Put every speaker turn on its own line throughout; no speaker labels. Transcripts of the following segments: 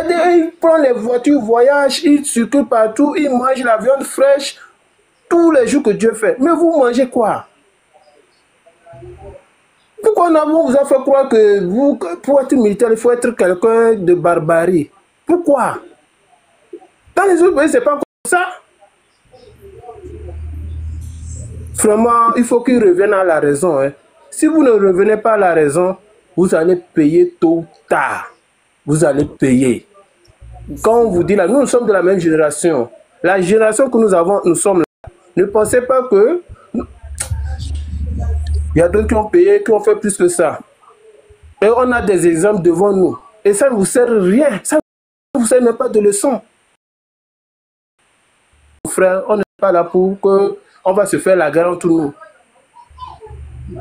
Regardez, ils prennent les voitures, voyagent, ils circulent partout, ils mangent la viande fraîche tous les jours que Dieu fait. Mais vous mangez quoi? Pourquoi on vous a fait croire que vous, pour être militaire, il faut être quelqu'un de barbarie? Pourquoi? Dans les autres pays, c'est pas comme ça. Vraiment, il faut qu'ils reviennent à la raison. Hein. Si vous ne revenez pas à la raison, vous allez payer tôt ou tard. Vous allez payer. Quand on vous dit là, nous sommes de la même génération. La génération que nous avons, nous sommes là. Ne pensez pas que... Il y a d'autres qui ont payé, qui ont fait plus que ça. Et on a des exemples devant nous. Et ça ne vous sert rien. Ça ne vous sert même pas de leçon. Frère, on n'est pas là pour que on va se faire la guerre entre nous.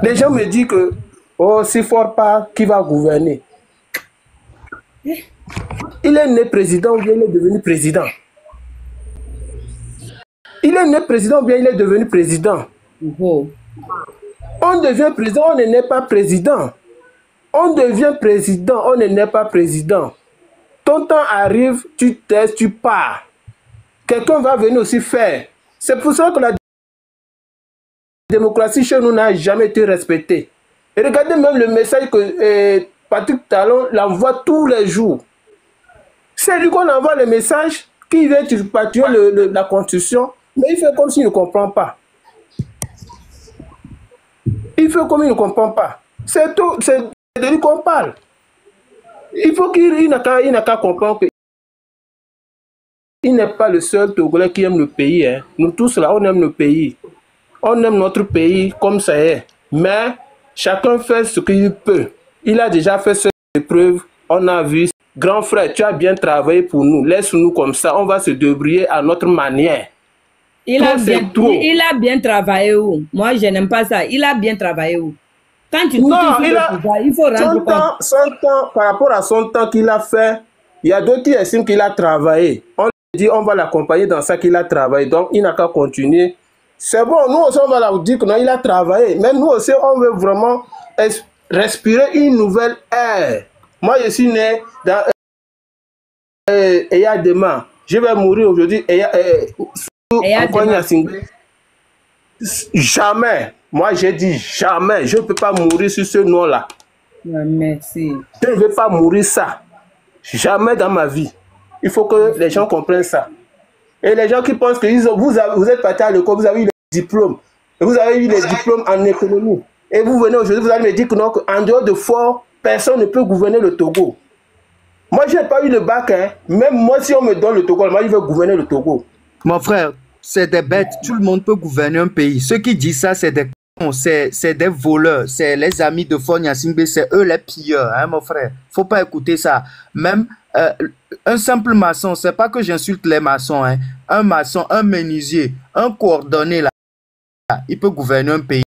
Les gens me disent que oh, si fort pas, qui va gouverner? Il est né président ou bien il est devenu président? Il est né président ou bien il est devenu président? On devient président, on ne naît pas président. On devient président, on ne naît pas président. Ton temps arrive, tu testes, tu pars. Quelqu'un va venir aussi faire. C'est pour ça que la démocratie chez nous n'a jamais été respectée. Et regardez même le message que Patrick Talon l'envoie tous les jours. C'est lui qu'on envoie le message qui vient tuer la Constitution, mais il fait comme s'il ne comprend pas. Il fait comme il ne comprend pas. C'est tout, c'est de lui qu'on parle. Il faut qu'il n'a qu'à comprendre que il n'est pas le seul Togolais qui aime le pays. Hein. Nous tous là, on aime le pays. On aime notre pays comme ça est. Mais chacun fait ce qu'il peut. Il a déjà fait ses preuves. On a vu. Grand frère, tu as bien travaillé pour nous. Laisse-nous comme ça. On va se débrouiller à notre manière.
Il a bien travaillé où? Moi, je n'aime pas ça. Il a bien travaillé où? Quand tu il faut rendre compte.
Son temps, par rapport à son temps qu'il a fait, il y a d'autres qui estiment qu'il a travaillé. On dit on va l'accompagner dans ça qu'il a travaillé. Donc, il n'a qu'à continuer. C'est bon, nous aussi, on va leur dire que non, il a travaillé. Mais nous aussi, on veut vraiment respirer une nouvelle air. Moi, je suis né dans Eyadema. Je vais mourir aujourd'hui. Jamais. Moi, j'ai dit jamais. Je ne peux pas mourir sur ce nom-là.
Merci.
Je ne veux pas mourir ça. Jamais dans ma vie. Il faut que les gens comprennent ça. Et les gens qui pensent que vous êtes parti à l'école, vous avez eu les diplômes. Et vous avez eu les diplômes en économie. Et vous venez aujourd'hui, vous allez me dire que non, qu'en dehors de fort, personne ne peut gouverner le Togo. Moi, je n'ai pas eu le bac. Hein. Même moi, si on me donne le Togo, moi, je veux gouverner le Togo.
Mon frère, c'est des bêtes. Tout le monde peut gouverner un pays. Ceux qui disent ça, c'est des cons, c'est des voleurs. C'est les amis de Faure Gnassingbé, c'est eux les pilleurs, hein, mon frère. Faut pas écouter ça. Même un simple maçon, c'est pas que j'insulte les maçons. Hein. Un maçon, un menuisier, un coordonné, là, il peut gouverner un pays.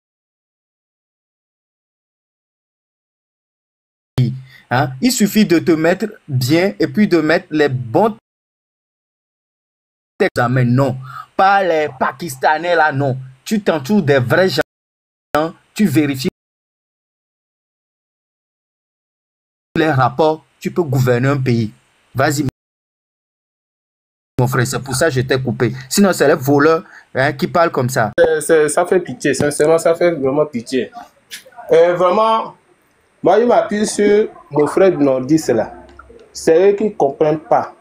Hein? Il suffit de te mettre bien et puis de mettre les bons examens. Non, pas les Pakistanais là, non. Tu t'entoures des vrais gens, tu vérifies les rapports, tu peux gouverner un pays. Vas-y, mon frère, c'est pour ça que je t'ai coupé. Sinon, c'est les voleurs hein, qui parlent comme ça.
Ça fait pitié, sincèrement, ça fait vraiment pitié. Vraiment, moi, je m'appuie sur mon frère du Nordiste là. C'est eux qui ne comprennent pas.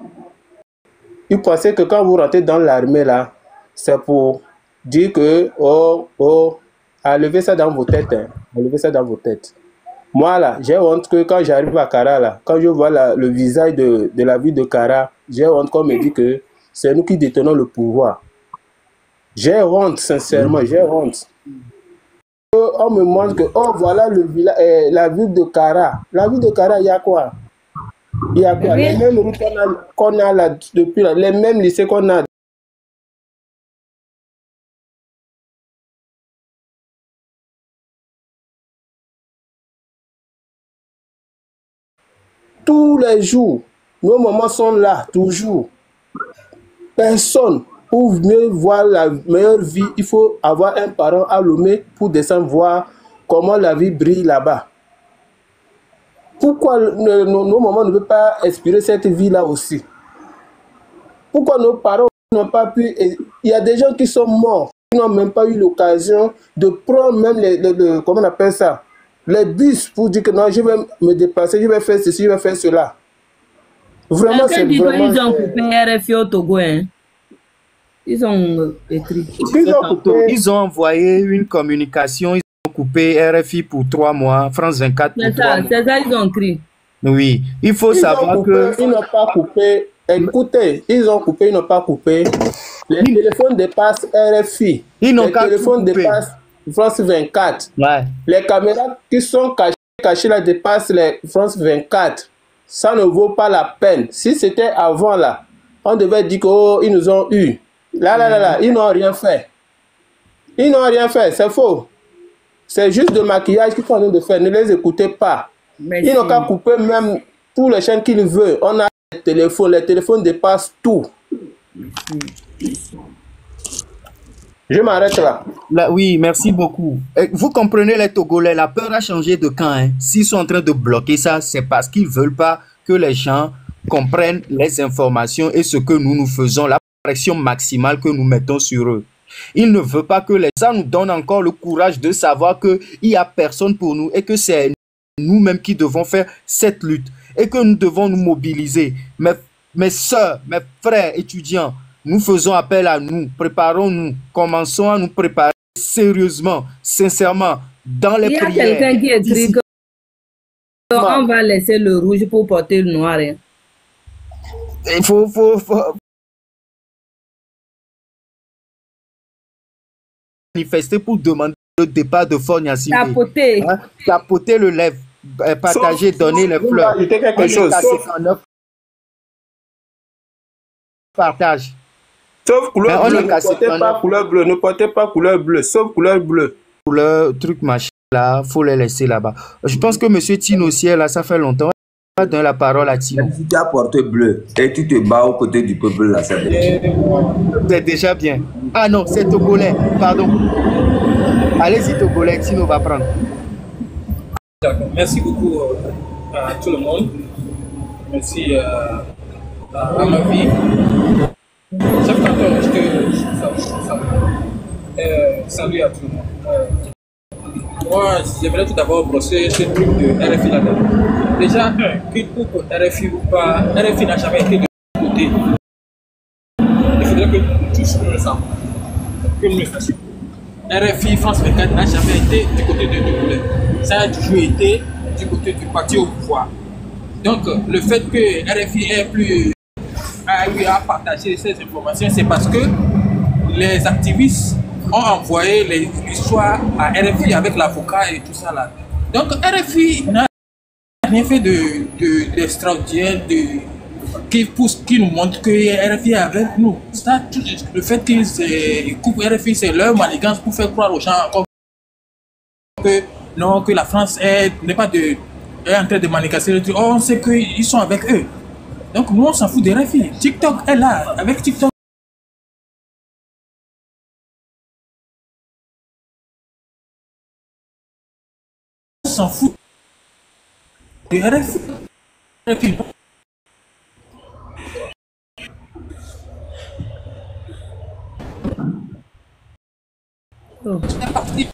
Ils pensaient que quand vous rentrez dans l'armée là, c'est pour dire que, enlevez ça dans vos têtes. Hein. Enlevez ça dans vos têtes. Moi là, j'ai honte que quand j'arrive à Kara là, quand je vois le visage de la ville de Kara, j'ai honte qu'on me dit que c'est nous qui détenons le pouvoir. J'ai honte, sincèrement, j'ai honte. On me montre que, oh voilà le village, la ville de Kara. La ville de Kara, il y a quoi? Il y a quoi? Les mêmes routes qu'on a là depuis là, les mêmes lycées qu'on a. Tous les jours, nos mamans sont là, toujours. Personne, pour mieux voir la meilleure vie, il faut avoir un parent à Lomé pour descendre voir comment la vie brille là-bas. Pourquoi nos mamans ne veulent pas inspirer cette vie-là aussi? Pourquoi nos parents n'ont pas pu... Il y a des gens qui sont morts, qui n'ont même pas eu l'occasion de prendre même comment on appelle ça, les bus pour dire que non, je vais me déplacer, je vais faire ceci, je vais faire cela. Vraiment, c'est vraiment...
Ils ont coupé RFI au Togo, hein? Ils ont écrit.
Ils ont envoyé une communication, ils ont coupé RFI pour 3 mois, France 24 pour 3 mois.
C'est ça, ils ont écrit.
Oui, il faut savoir que...
Ils n'ont pas coupé. Écoutez, ils ont coupé, ils n'ont pas coupé. Les téléphones dépassent RFI.
Ils n'ont
les
qu'à
téléphones
couper.
dépassent France 24.
Ouais.
Les caméras qui sont cachées là dépassent les France 24. Ça ne vaut pas la peine. Si c'était avant là, on devait dire qu'ils nous ont eu. Là, ils n'ont rien fait. Ils n'ont rien fait, c'est faux. C'est juste de maquillage qu'ils sont en train de faire. Ne les écoutez pas. Ils n'ont qu'à couper même tous les chaînes qu'ils veulent. On a les téléphones dépassent tout. Je m'arrête là.
Oui, merci beaucoup. Vous comprenez les Togolais, la peur a changé de camp. Hein. S'ils sont en train de bloquer ça, c'est parce qu'ils ne veulent pas que les gens comprennent les informations et ce que nous faisons, la pression maximale que nous mettons sur eux. Ils ne veulent pas que ça nous donne encore le courage de savoir qu'il n'y a personne pour nous et que c'est nous-mêmes qui devons faire cette lutte et que nous devons nous mobiliser. Mes soeurs, mes frères étudiants, nous faisons appel à nous, préparons-nous, commençons à nous préparer sérieusement, sincèrement, dans les prières.
Il y a quelqu'un qui écrit qu'on va laisser le rouge pour porter le noir. Hein.
Il faut manifester pour demander le départ de Fogna Singbe.
Tapoter.
Hein? Tapoter le lèvre, partager, donner les fleurs.
Quelque chose.
Partage.
Sauf couleur bleue, ne portez pas couleur bleue, ne portez pas couleur bleue, sauf couleur bleue.
Couleur, truc machin là, faut les laisser là-bas. Je pense que monsieur Tino Ciel, là, ça fait longtemps. On va donner la parole à Tino.
Si tu as porté bleu et tu te bats aux côtés du peuple là,
c'est déjà bien. Ah non, c'est Togolais, pardon. Allez-y Togolais, Tino va prendre.
D'accord, merci beaucoup à tout le monde. Merci à ma vie. Chef canton, je te salut à tout le monde. Moi, j'aimerais tout d'abord brosser ce truc de RFI là-dedans. Déjà, qu'il coupe RFI ou pas, RFI n'a jamais été de côté. Il faudrait que tous nous le sachions. Que nous le sachions. RFI France 24 n'a jamais été du côté de Togolais. Ça a toujours été du côté du parti au pouvoir. Donc, le fait que RFI a eu à partager ces informations, c'est parce que les activistes ont envoyé l'histoire à RFI avec l'avocat et tout ça là. Donc RFI n'a rien fait d'extraordinaire qui nous montre que RFI est avec nous. Ça, le fait qu'ils coupent RFI, c'est leur manigance pour faire croire aux gens encore que non, que la France est en train de manigancer. On sait qu'ils sont avec eux. Donc nous on s'en fout des RFI. TikTok est là, avec TikTok. On s'en fout des RFI. C'est parti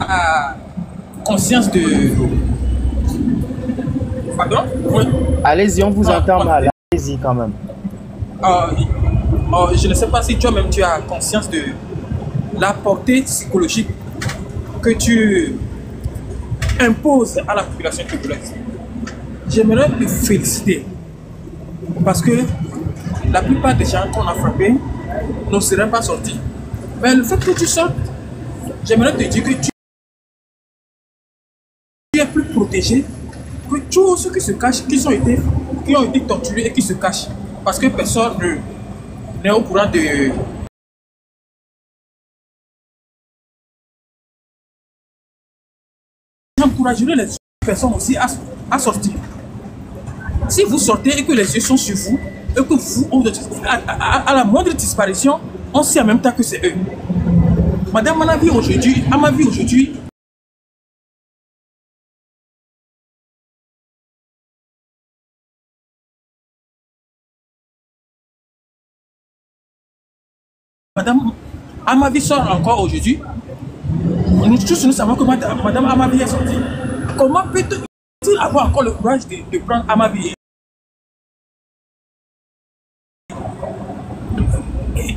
à conscience de... Pardon? Oui.
Allez-y, on vous entend mal. Allez-y quand même.
Je ne sais pas si toi-même tu as conscience de la portée psychologique que tu imposes à la population togolaise. J'aimerais te féliciter parce que la plupart des gens qu'on a frappés ne seraient pas sortis. Mais le fait que tu sortes, j'aimerais te dire que tu es plus protégé que tous ceux qui se cachent, qui ont été torturés et qui se cachent. Parce que personne n'est au courant de... J'encouragerai les personnes aussi à sortir. Si vous sortez et que les yeux sont sur vous, et que vous, à la moindre disparition, on sait en même temps que c'est eux. Madame, à ma vie aujourd'hui, Madame Amavi sort encore aujourd'hui. Nous tous, nous savons que Madame Amavi est sortie. Comment peut-il avoir encore le courage de prendre Amavi?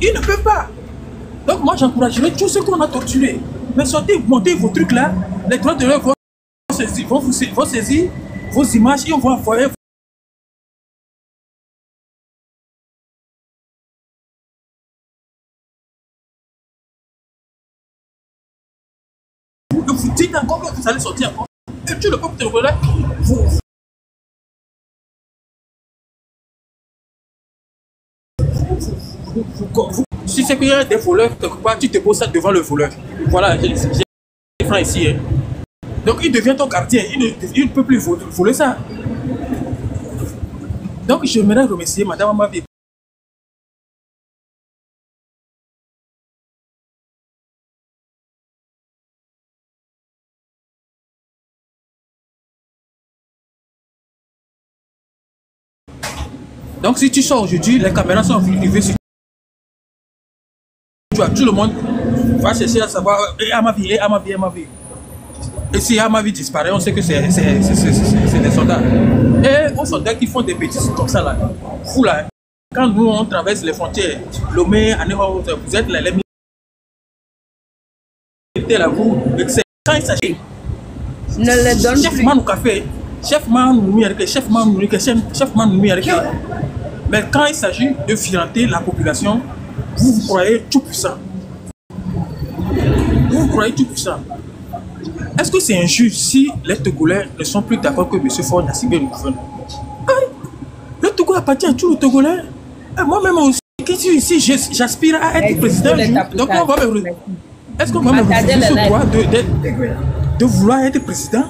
Ils ne peuvent pas. Donc moi, j'encouragerais tous ceux qu'on a torturés. Mais sortez, montez vos trucs là. Les droits de l'homme vont saisir vos images et on va envoyer. Vous dites encore que vous allez sortir encore. Et tu le peuple togolais, si c'est qu'il y a des voleurs quelque part, tu te poses ça devant le voleur. Voilà, j'ai des frères ici. Hein. Donc il devient ton gardien, il ne peut plus voler ça. Donc j'aimerais remercier Madame Amavi. Donc si tu sors aujourd'hui, les caméras sont arrivées sur toi. Tout le monde va chercher à savoir Amavi. Et si Amavi disparaît, on sait que c'est des soldats. Et aux soldats qui font des bêtises comme ça là, vous là, quand nous on traverse les frontières, Lomé, Aného, vous êtes les militaires là, vous, quand il s'agit,
ne les donne
chef
plus.
Manou Café, chef Manou Mouyareke. Mais quand il s'agit de violenter la population, vous croyez tout puissant. Vous croyez tout puissant. Est-ce que c'est injuste si les Togolais ne sont plus d'accord que M. Faure Gnassingbé le gouverne? Le Togo appartient à tout le Togolais. Moi-même aussi, si j'aspire à être président, donc on va me... Est-ce qu'on va me refuser ce droit de vouloir être président?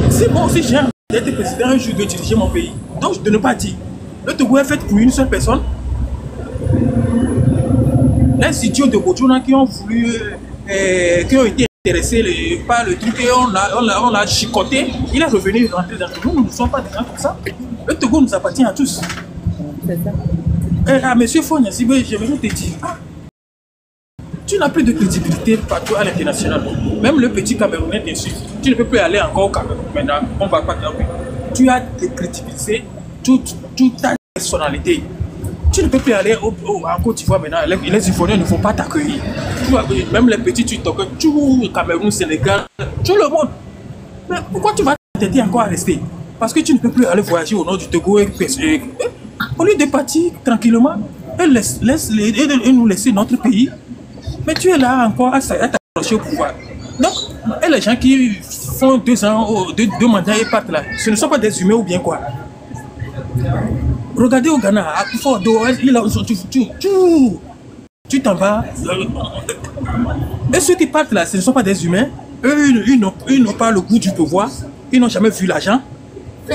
C'est bon aussi, j'ai envie d'être président un jour de diriger mon pays. Donc de ne pas dire. Le Togo est fait pour une seule personne. Les idiots de Bojuna qui ont voulu, qui ont été intéressés par le truc et on l'a chicoté, il est revenu rentrer dans nous. Nous ne sommes pas des gens comme ça. Le Togo nous appartient à tous.
C'est ça.
Et à M. Faure Gnassingbé, je vais te dire, tu n'as plus de crédibilité partout à l'international. Même le petit Camerounais t'insulte. Tu ne peux plus aller encore au Cameroun maintenant. On ne va pas t'envoyer. Tu as de crédibilité, toute ta personnalité. Tu ne peux plus aller en Côte d'Ivoire maintenant. Les Ivoiriens ne vont pas t'accueillir. Même les petits TikTokers, tout le Cameroun, Sénégal, tout le monde. Mais pourquoi tu vas t'aider encore à rester? Parce que tu ne peux plus aller voyager au nord du Togo et au lieu de partir tranquillement et nous laisser notre pays. Mais tu es là encore à t'accrocher au pouvoir. Donc, et les gens qui font 2 ans, 2 mandats et partent là, ce ne sont pas des humains ou bien quoi? Regardez au Ghana, à Kufuor, tu t'en vas. Et ceux qui partent là, ce ne sont pas des humains. Eux, ils n'ont pas le goût du pouvoir. Ils n'ont jamais vu l'argent.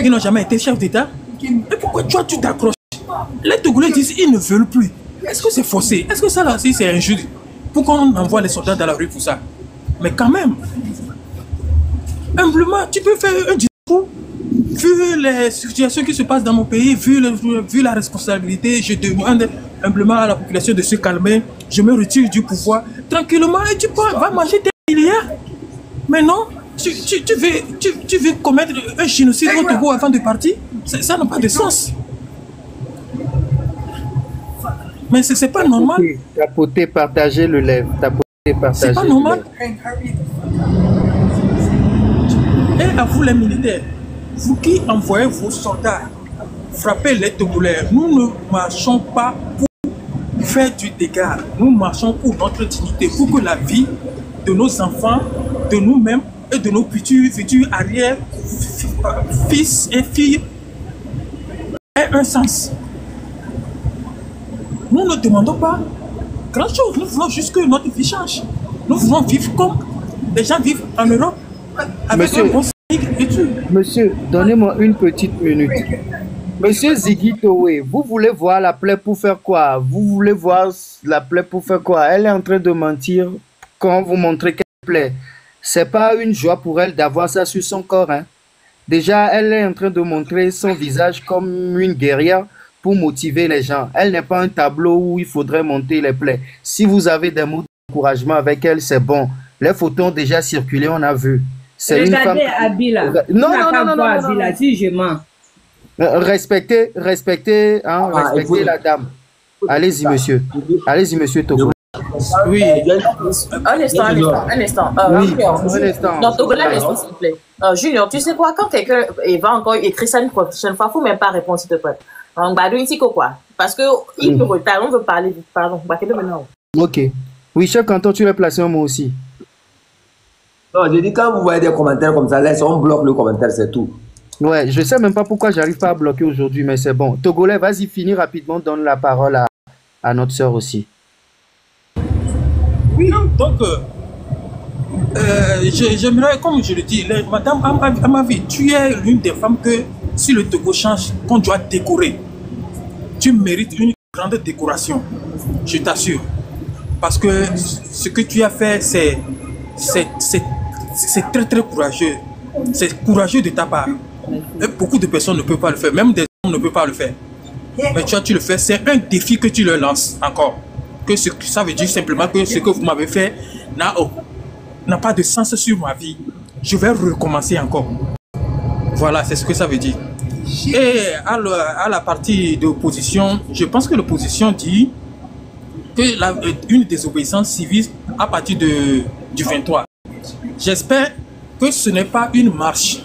Ils n'ont jamais été chef d'État. Et pourquoi toi, tu t'accroches? Les Togolais disent qu'ils ne veulent plus. Est-ce que c'est forcé? Est-ce que ça là aussi c'est injuste? Pourquoi on envoie les soldats dans la rue pour ça? Mais quand même, humblement, tu peux faire un discours. Vu les situations qui se passent dans mon pays, vu la responsabilité, je demande humblement à la population de se calmer. Je me retire du pouvoir tranquillement et tu vas manger tes milliards. Mais non, tu veux commettre un génocide au Togo avant de partir? Ça n'a pas de sens. Mais c'est pas normal.
Tapoter, partager le lèvre. Tapoter, partager.
C'est pas normal. Et à vous les militaires, vous qui envoyez vos soldats frapper les Togolais, nous ne marchons pas pour faire du dégât. Nous marchons pour notre dignité, pour que la vie de nos enfants, de nous-mêmes et de nos futurs arrière fils et filles ait un sens. Nous ne demandons pas grand-chose. Nous voulons juste que notre vie change. Nous voulons vivre comme les gens vivent en Europe. Avec un bon et tout.
Monsieur, donnez-moi une petite minute. Monsieur Ziggy Towe, vous voulez voir la plaie pour faire quoi? Vous voulez voir la plaie pour faire quoi? Elle est en train de mentir quand vous montrez qu'elle plaît. C'est pas une joie pour elle d'avoir ça sur son corps. Hein. Déjà, elle est en train de montrer son visage comme une guerrière. pour motiver les gens. Elle n'est pas un tableau où il faudrait monter les plaies. Si vous avez des mots d'encouragement avec elle, c'est bon. Les photos ont déjà circulé, on a vu. C'est une femme...
Regardez Abila.
Non, non.
Si je mens.
Respectez la dame. Allez-y, monsieur. Allez-y, monsieur Togo.
Oui.
Un instant. Non, Togolais, un instant, s'il te plaît. Junior, tu sais quoi, quand quelqu'un va encore écrire ça une prochaine fois, il ne faut même pas répondre, s'il te plaît. Donc, Badou, ici, quoi? Parce qu'il me retarde, on veut parler vite. Pardon, maintenant.
Ok. Oui, chef canton, tu l'as placé un mot aussi.
Non, je dis, quand vous voyez des commentaires comme ça, laisse, on bloque le commentaire, c'est tout.
Ouais, je sais même pas pourquoi j'arrive pas à bloquer aujourd'hui, mais c'est bon. Togolais, vas-y, finis rapidement, donne la parole à notre sœur aussi.
Oui, donc, j'aimerais, comme je le dis, madame, à ma vie, tu es l'une des femmes que, si le Togo change, qu'on doit décorer. Tu mérites une grande décoration, je t'assure. Parce que ce que tu as fait, c'est très très courageux. C'est courageux de ta part. Et beaucoup de personnes ne peuvent pas le faire, même des hommes ne peuvent pas le faire. Mais toi, tu le fais, c'est un défi que tu leur lances encore. Que ça veut dire simplement que ce que vous m'avez fait n'a pas de sens sur ma vie. Je vais recommencer encore. Voilà, c'est ce que ça veut dire. Et à la partie de l'opposition, je pense que l'opposition dit que une désobéissance civile à partir du 23. J'espère que ce n'est pas une marche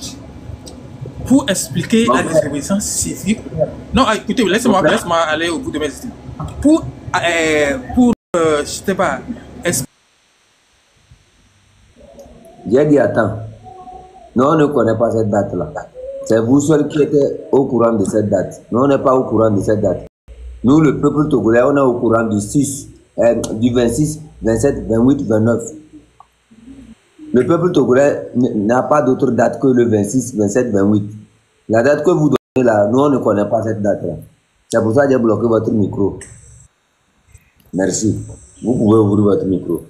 pour expliquer la désobéissance civile. Non, écoutez, laissez-moi aller au bout de mes idées. Je sais pas.
J'ai dit, attends. Non, on ne connaît pas cette date-là. C'est vous seul qui êtes au courant de cette date. Nous, on n'est pas au courant de cette date. Nous, le peuple togolais, on est au courant du 26, 27, 28, 29. Le peuple togolais n'a pas d'autre date que le 26, 27, 28. La date que vous donnez là, nous, on ne connaît pas cette date-là. C'est pour ça que j'ai bloqué votre micro. Merci. Vous pouvez ouvrir votre micro.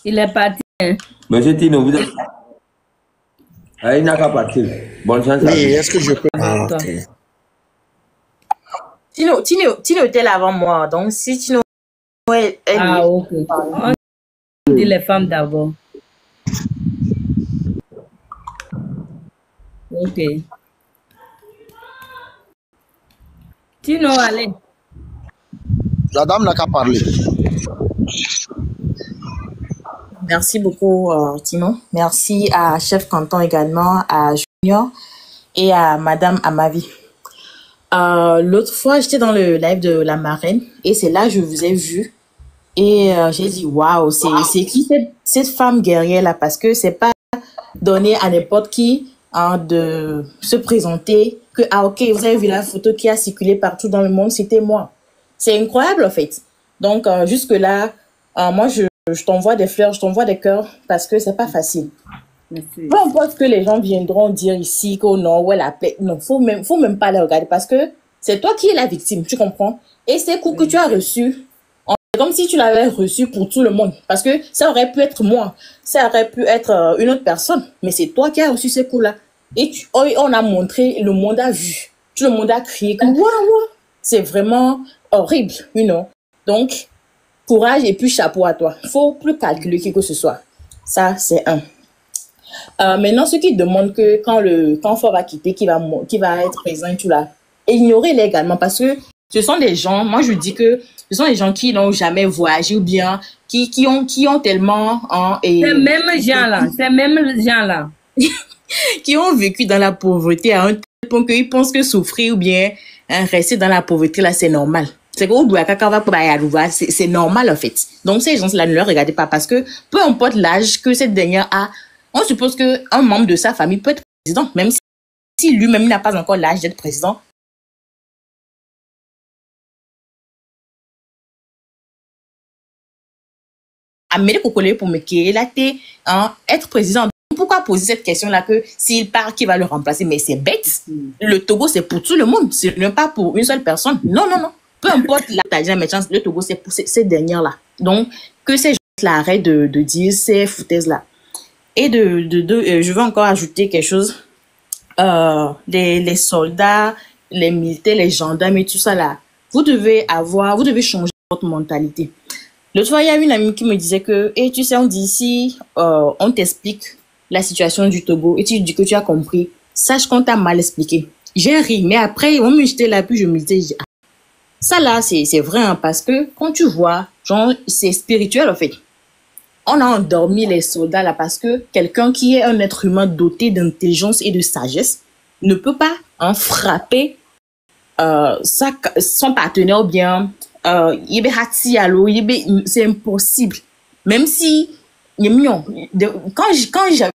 Il est parti. Hein?
Monsieur Tino, vous êtes... Ah, il n'a qu'à partir. Bonne chance.
Oui, est-ce que je peux... Ah,
okay.
Tino était là avant moi. Donc, si Tino...
ok. On dit les femmes d'abord. Ok. Tino, allez.
La dame n'a qu'à parler.
Merci beaucoup, Tino. Merci à Chef Canton également, à Junior et à Madame Amavi. L'autre fois, j'étais dans le live de la marraine et c'est là que je vous ai vu. Et j'ai dit, waouh, c'est qui cette femme guerrière là? Parce que c'est pas donné à n'importe qui de se présenter que, ok, vous avez vu la photo qui a circulé partout dans le monde, c'était moi. C'est incroyable en fait. Donc, jusque-là, moi, je t'envoie des fleurs, je t'envoie des cœurs parce que c'est pas facile.
Merci.
Peu importe que les gens viendront dire ici qu'au non, ouais, la plaie, non, faut même pas les regarder parce que c'est toi qui es la victime, tu comprends? Et ces coups que tu as reçus, c'est comme si tu l'avais reçu pour tout le monde parce que ça aurait pu être moi, ça aurait pu être une autre personne, mais c'est toi qui as reçu ces coups-là. Et on a montré, le monde a vu, tout le monde a crié que waouh, c'est vraiment horrible, you know. Donc, courage et puis chapeau à toi. Il ne faut plus calculer qui que ce soit. Ça, c'est un. Maintenant, ceux qui demandent que quand Ford va quitter, qui va être présent, tout là, ignorez-les également parce que ce sont des gens, moi je dis que ce sont des gens qui n'ont jamais voyagé ou bien qui ont tellement...
ces mêmes gens-là,
qui ont vécu dans la pauvreté à un tel point qu'ils pensent que souffrir ou bien rester dans la pauvreté, là, c'est normal. C'est normal en fait. Donc ces gens-là, ne le regardez pas parce que peu importe l'âge que cette dernière a, on suppose qu'un membre de sa famille peut être président, même si lui-même n'a pas encore l'âge d'être président. Amérique au collège pour me être président. Pourquoi poser cette question-là que s'il part, qui va le remplacer? Mais c'est bête. Le Togo, c'est pour tout le monde. Ce n'est pas pour une seule personne. Non, non, non. Peu importe là, tu as dit la méchance, le Togo, c'est pour ces dernières-là. Donc, que ces gens-là arrêtent de dire ces foutaises-là. Et je veux encore ajouter quelque chose. Les soldats, les militaires, les gendarmes et tout ça là, vous devez changer votre mentalité. L'autre fois, il y a une amie qui me disait que, tu sais, on dit ici, on t'explique la situation du Togo et tu dis que tu as compris. Sache qu'on t'a mal expliqué. J'ai ri, mais après, on me jetait là, puis je me disais, ça là, c'est vrai, hein, parce que quand tu vois, genre, c'est spirituel en fait. On a endormi les soldats là parce que quelqu'un qui est un être humain doté d'intelligence et de sagesse ne peut pas en frapper son partenaire ou bien c'est impossible. Même si quand j'avais